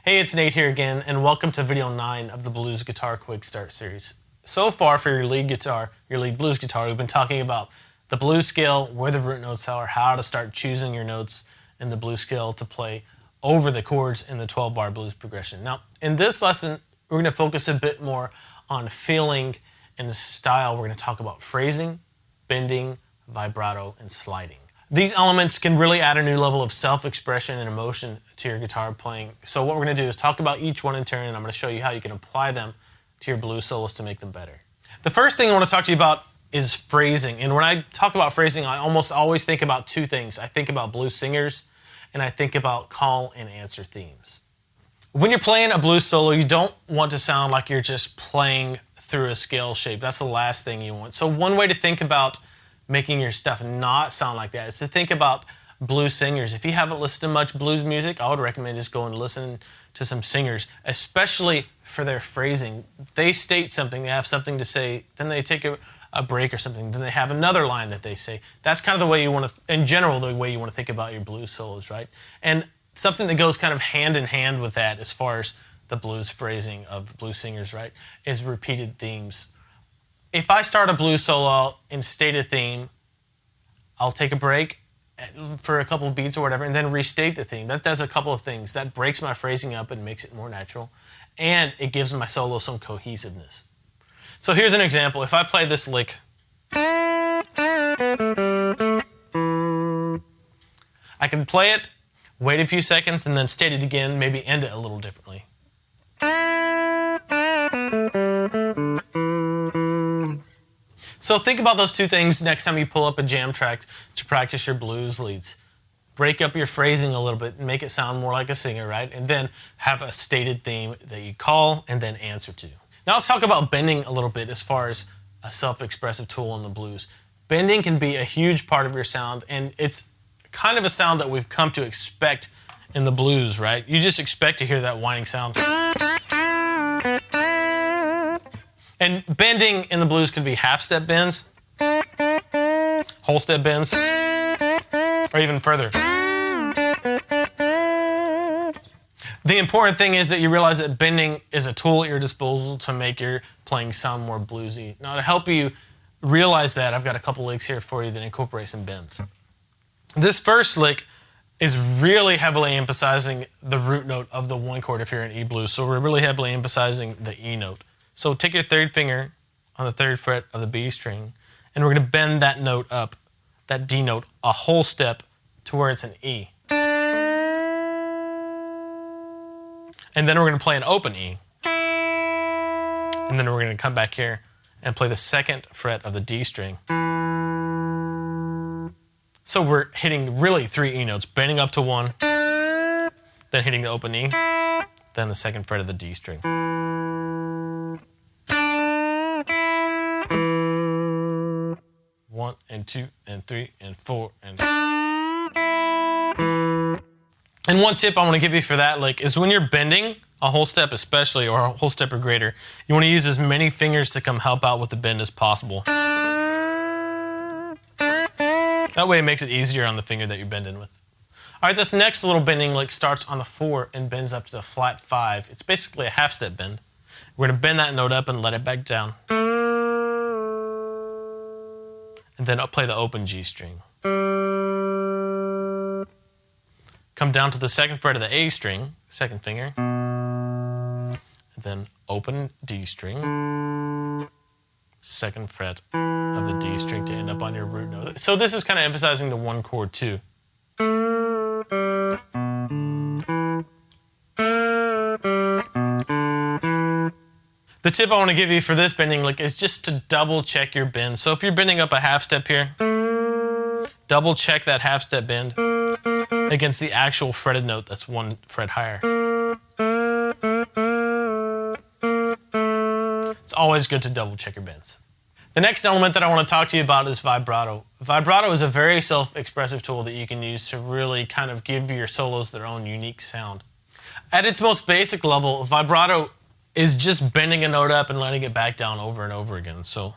Hey, it's Nate here again, and welcome to video 9 of the Blues Guitar Quick Start series. So far for your lead guitar, your lead blues guitar, we've been talking about the blues scale, where the root notes are, how to start choosing your notes in the blues scale to play over the chords in the 12-bar blues progression. Now, in this lesson, we're going to focus a bit more on feeling and style. We're going to talk about phrasing, bending, vibrato, and sliding. These elements can really add a new level of self-expression and emotion to your guitar playing. So what we're going to do is talk about each one in turn, and I'm going to show you how you can apply them to your blues solos to make them better. The first thing I want to talk to you about is phrasing. And when I talk about phrasing, I almost always think about two things. I think about blues singers, and I think about call and answer themes. When you're playing a blues solo, you don't want to sound like you're just playing through a scale shape. That's the last thing you want. So one way to think about making your stuff not sound like that is to think about blues singers. If you haven't listened to much blues music, I would recommend just going and listen to some singers, especially for their phrasing. They state something, they have something to say, then they take a break or something, then they have another line that they say. That's kind of the way you want to, in general, the way you want to think about your blues solos, right? And something that goes kind of hand in hand with that as far as the blues phrasing of blues singers, right, is repeated themes. If I start a blues solo and state a theme, I'll take a break for a couple of beats or whatever and then restate the theme. That does a couple of things. That breaks my phrasing up and makes it more natural, and it gives my solo some cohesiveness. So here's an example. If I play this lick, I can play it, wait a few seconds, and then state it again, maybe end it a little differently. So think about those two things next time you pull up a jam track to practice your blues leads. Break up your phrasing a little bit and make it sound more like a singer, right? And then have a stated theme that you call and then answer to. Now let's talk about bending a little bit as far as a self-expressive tool in the blues. Bending can be a huge part of your sound, and it's kind of a sound that we've come to expect in the blues, right? You just expect to hear that whining sound. And bending in the blues could be half-step bends, whole-step bends, or even further. The important thing is that you realize that bending is a tool at your disposal to make your playing sound more bluesy. Now, to help you realize that, I've got a couple licks here for you that incorporate some bends. This first lick is really heavily emphasizing the root note of the one chord if you're in E blues. So we're really heavily emphasizing the E note. So take your third finger on the third fret of the B string, and we're going to bend that note up, that D note, a whole step to where it's an E. And then we're going to play an open E. And then we're going to come back here and play the second fret of the D string. So we're hitting really 3 E notes, bending up to 1, then hitting the open E, then the second fret of the D string. 1 and 2 and 3 and 4 and. And one tip I want to give you for that lick is when you're bending a whole step especially, or a whole step or greater, you want to use as many fingers to come help out with the bend as possible. That way it makes it easier on the finger that you're bending with. All right, this next little bending lick starts on the 4 and bends up to the flat 5. It's basically a half step bend. We're going to bend that note up and let it back down. And then I'll play the open G string. Come down to the second fret of the A string, second finger, and then open D string, second fret of the D string to end up on your root note. So this is kind of emphasizing the one chord too. The tip I want to give you for this bending lick is just to double check your bend. So if you're bending up a half step here, double check that half step bend against the actual fretted note that's 1 fret higher. It's always good to double check your bends. The next element that I want to talk to you about is vibrato. Vibrato is a very self-expressive tool that you can use to really kind of give your solos their own unique sound. At its most basic level, vibrato is just bending a note up and letting it back down over and over again. So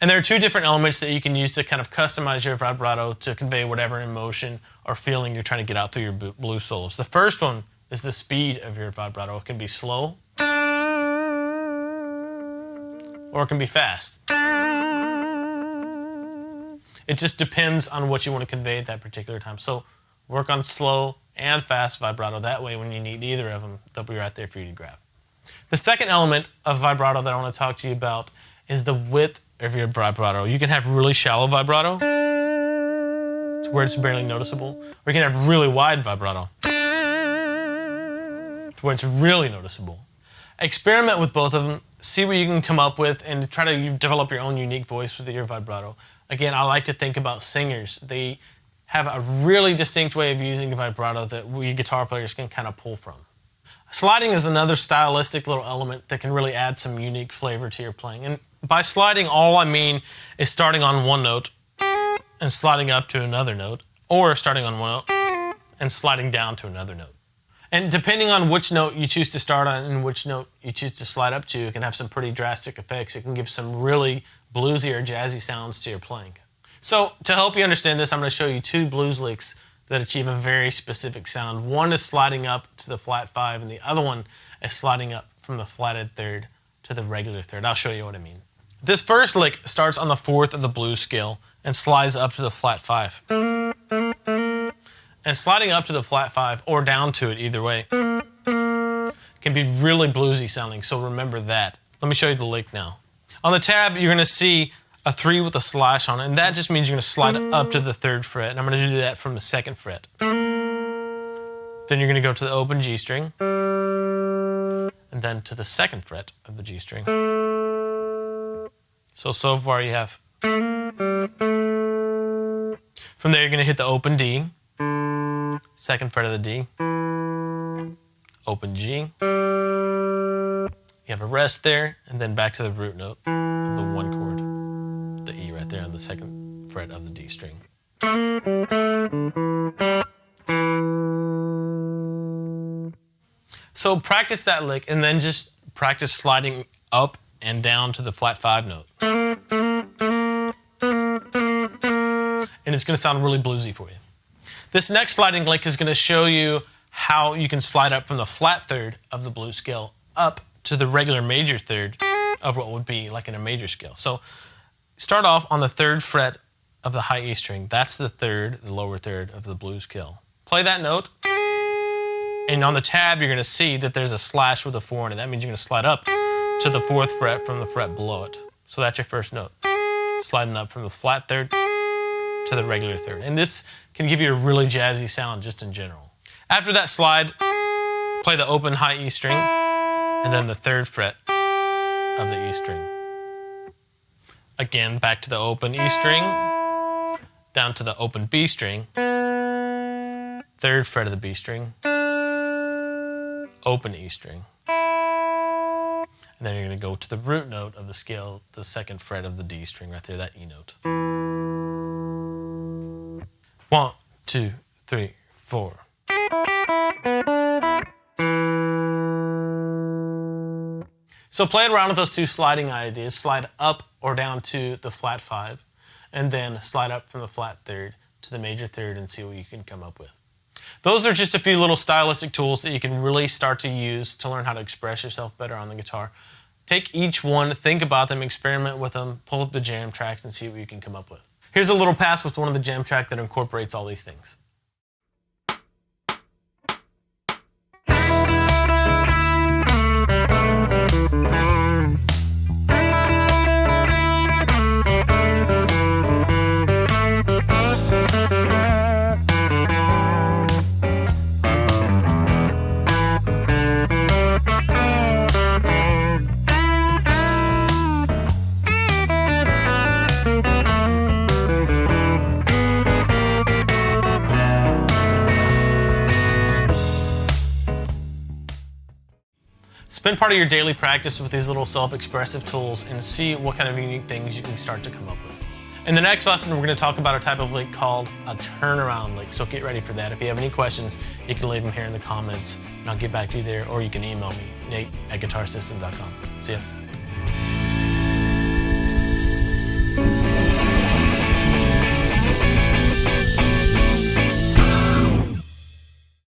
And there are two different elements that you can use to kind of customize your vibrato to convey whatever emotion or feeling you're trying to get out through your blues solos. The first one is the speed of your vibrato. It can be slow or it can be fast. It just depends on what you want to convey at that particular time. So work on slow and fast vibrato. That way when you need either of them, they'll be right there for you to grab. The second element of vibrato that I want to talk to you about is the width of your vibrato. You can have really shallow vibrato, to where it's barely noticeable, or you can have really wide vibrato, to where it's really noticeable. Experiment with both of them, see what you can come up with, and try to develop your own unique voice with your vibrato. Again, I like to think about singers. They have a really distinct way of using vibrato that we guitar players can kind of pull from. Sliding is another stylistic little element that can really add some unique flavor to your playing. And by sliding, all I mean is starting on one note and sliding up to another note, or starting on one note and sliding down to another note. And depending on which note you choose to start on and which note you choose to slide up to, it can have some pretty drastic effects. It can give some really bluesy or jazzy sounds to your playing. So to help you understand this, I'm going to show you two blues licks that achieve a very specific sound. One is sliding up to the flat 5, and the other one is sliding up from the flatted third to the regular third. I'll show you what I mean. This first lick starts on the 4th of the blues scale and slides up to the flat 5. And sliding up to the flat 5 or down to it, either way, can be really bluesy sounding, so remember that. Let me show you the lick now. On the tab, you're going to see a 3 with a slash on it, and that just means you're going to slide it up to the 3rd fret, and I'm going to do that from the 2nd fret. Then you're going to go to the open G string, and then to the 2nd fret of the G string. So far you have. From there you're going to hit the open D, 2nd fret of the D, open G. You have a rest there, and then back to the root note of the 1 chord, the E right there on the 2nd fret of the D string. So practice that lick, and then just practice sliding up and down to the flat 5 note. And it's going to sound really bluesy for you. This next sliding lick is going to show you how you can slide up from the flat 3rd of the blues scale up to the regular major 3rd of what would be like in a major scale. So start off on the 3rd fret of the high E string. That's the 3rd, the lower 3rd of the blues scale. Play that note, and on the tab you're going to see that there's a slash with a 4 in it. That means you're going to slide up to the 4th fret from the fret below it. So that's your first note. Sliding up from the flat 3rd to the regular 3rd. And this can give you a really jazzy sound just in general. After that slide, play the open high E string and then the 3rd fret of the E string. Again, back to the open E string, down to the open B string, 3rd fret of the B string, open E string. And then you're going to go to the root note of the scale, the 2nd fret of the D string right there, that E note. 1, 2, 3, 4. So play around with those two sliding ideas. Slide up or down to the flat 5, and then slide up from the flat 3rd to the major 3rd and see what you can come up with. Those are just a few little stylistic tools that you can really start to use to learn how to express yourself better on the guitar. Take each one, think about them, experiment with them, pull up the jam tracks and see what you can come up with. Here's a little pass with one of the jam tracks that incorporates all these things. Spend part of your daily practice with these little self-expressive tools and see what kind of unique things you can start to come up with. In the next lesson, we're going to talk about a type of lick called a turnaround lick, so get ready for that. If you have any questions, you can leave them here in the comments, and I'll get back to you there, or you can email me, Nate@guitarsystem.com. See ya.